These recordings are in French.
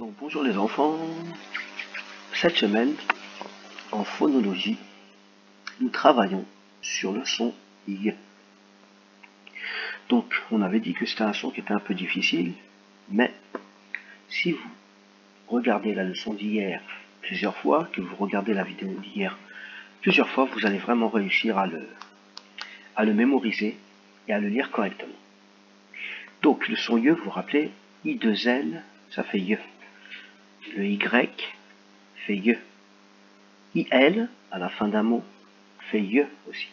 Donc, bonjour les enfants, cette semaine en phonologie nous travaillons sur le son Y. Donc on avait dit que c'était un son qui était un peu difficile, mais si vous regardez la leçon d'hier plusieurs fois, que vous regardez la vidéo d'hier plusieurs fois, vous allez vraiment réussir à le mémoriser et à le lire correctement. Donc le son Y, vous vous rappelez, I2L, ça fait Y. Le Y fait Y. IL, à la fin d'un mot, fait Y aussi.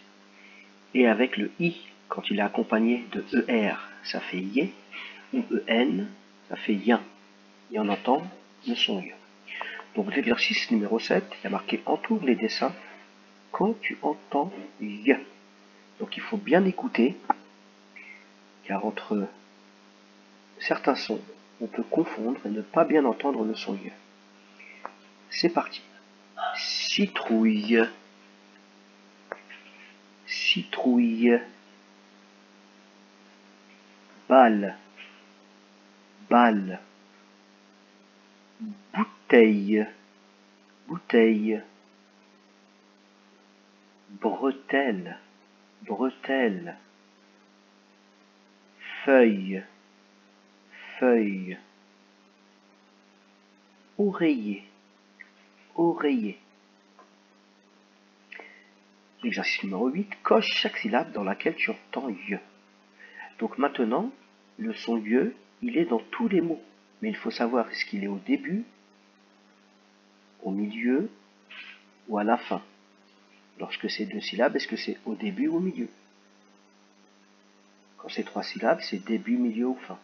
Et avec le I, quand il est accompagné de ER, ça fait Y, ou EN, ça fait Yen. Et on entend le son Y. Donc l'exercice numéro 7, il y a marqué « Entoure les dessins quand tu entends Y ». Donc il faut bien écouter, car entre certains sons, on peut confondre et ne pas bien entendre le son Y. C'est parti. Citrouille, citrouille, balle, balle, bouteille, bouteille, bretelle, bretelle, feuille, feuille, oreiller, oreiller. L'exercice numéro 8, coche chaque syllabe dans laquelle tu entends Y. Donc maintenant, le son Y, il est dans tous les mots. Mais il faut savoir est-ce qu'il est au début, au milieu ou à la fin. Lorsque c'est 2 syllabes, est-ce que c'est au début ou au milieu? Quand c'est 3 syllabes, c'est début, milieu ou fin.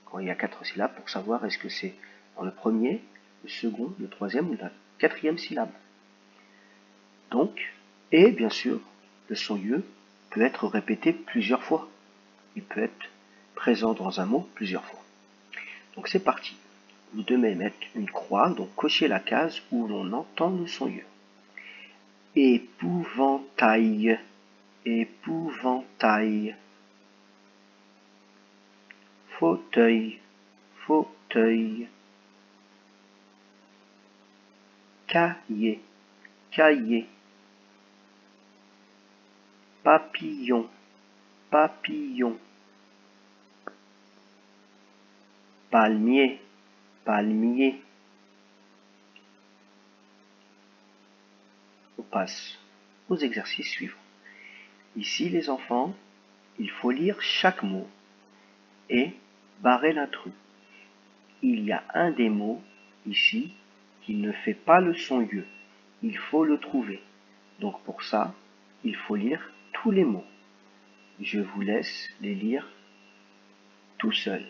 Quand il y a 4 syllabes, pour savoir est-ce que c'est dans le premier, le second, le troisième ou la quatrième syllabe. Donc, et bien sûr, le son Y peut être répété plusieurs fois. Il peut être présent dans un mot plusieurs fois. Donc c'est parti. Vous devez mettre une croix, donc cocher la case où l'on entend le son Y. Épouvantail, épouvantail. Fauteuil, fauteuil. Cahier, cahier. Papillon, papillon. Palmier, palmier. On passe aux exercices suivants. Ici, les enfants, il faut lire chaque mot et barrer l'intrus. Il y a un des mots, ici, qui ne fait pas le son Y. Il faut le trouver. Donc pour ça, il faut lire tous les mots. Je vous laisse les lire tout seul.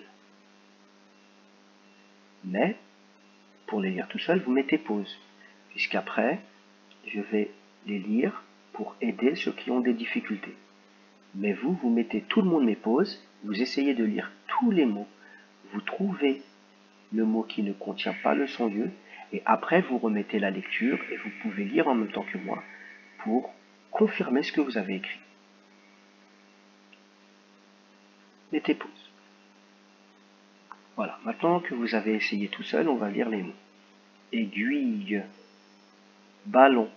Mais, pour les lire tout seul, vous mettez pause, puisqu'après, je vais les lire pour aider ceux qui ont des difficultés. Mais vous, vous mettez tout le monde met pause, vous essayez de lire tous les mots, vous trouvez le mot qui ne contient pas le son Y, et après vous remettez la lecture et vous pouvez lire en même temps que moi pour confirmer ce que vous avez écrit. Mettez pause. Voilà, maintenant que vous avez essayé tout seul, on va lire les mots. Aiguille, ballon,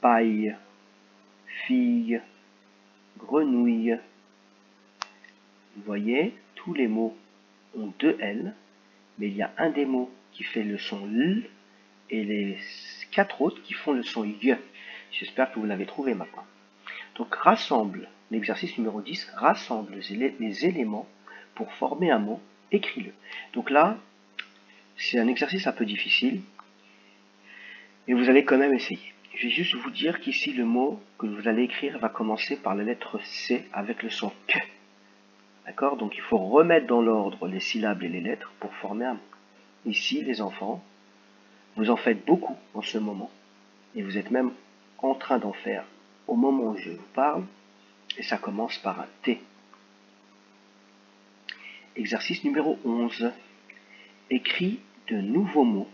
paille, fille, grenouille. Vous voyez, tous les mots ont 2 L, mais il y a un des mots qui fait le son L et les 4 autres qui font le son Y. J'espère que vous l'avez trouvé maintenant. Donc rassemble, l'exercice numéro 10, rassemble les éléments pour former un mot, écris-le. Donc là, c'est un exercice un peu difficile, mais vous allez quand même essayer. Je vais juste vous dire qu'ici, le mot que vous allez écrire va commencer par la lettre C avec le son Q. D'accord? Donc il faut remettre dans l'ordre les syllabes et les lettres pour former un mot. Ici, les enfants, vous en faites beaucoup en ce moment, et vous êtes même en train d'en faire au moment où je vous parle, et ça commence par un T. Exercice numéro 11. Écris de nouveaux mots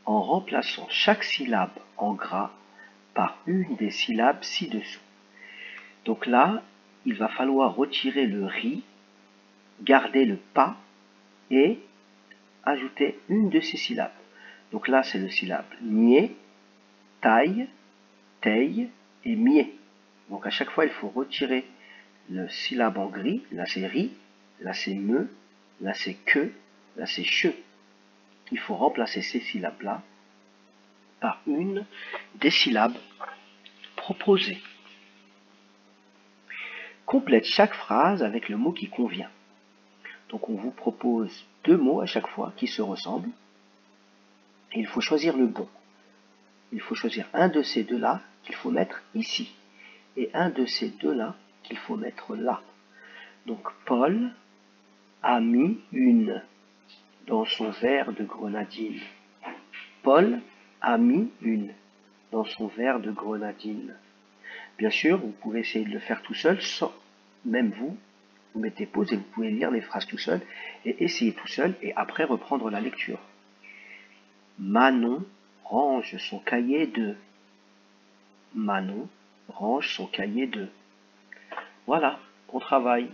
en remplaçant chaque syllabe en gras par une des syllabes ci-dessous. Donc là, il va falloir retirer le ri, garder le pas et ajouter une de ces syllabes. Donc là, c'est le syllabe nier, taille, teille et mier. Donc à chaque fois, il faut retirer le syllabe en gris. Là, c'est ri, là, c'est me, là, c'est que, là, c'est che. Il faut remplacer ces syllabes-là par une des syllabes proposées. Complète chaque phrase avec le mot qui convient. Donc on vous propose 2 mots à chaque fois qui se ressemblent. Et il faut choisir le bon. Il faut choisir un de ces deux-là qu'il faut mettre ici. Et un de ces deux-là qu'il faut mettre là. Donc Paul a mis une dans son verre de grenadine. Paul a mis une dans son verre de grenadine. Bien sûr, vous pouvez essayer de le faire tout seul, sans même vous mettez pause et vous pouvez lire les phrases tout seul et essayer tout seul et après reprendre la lecture. Manon range son cahier de. Manon range son cahier de. Voilà, bon travail.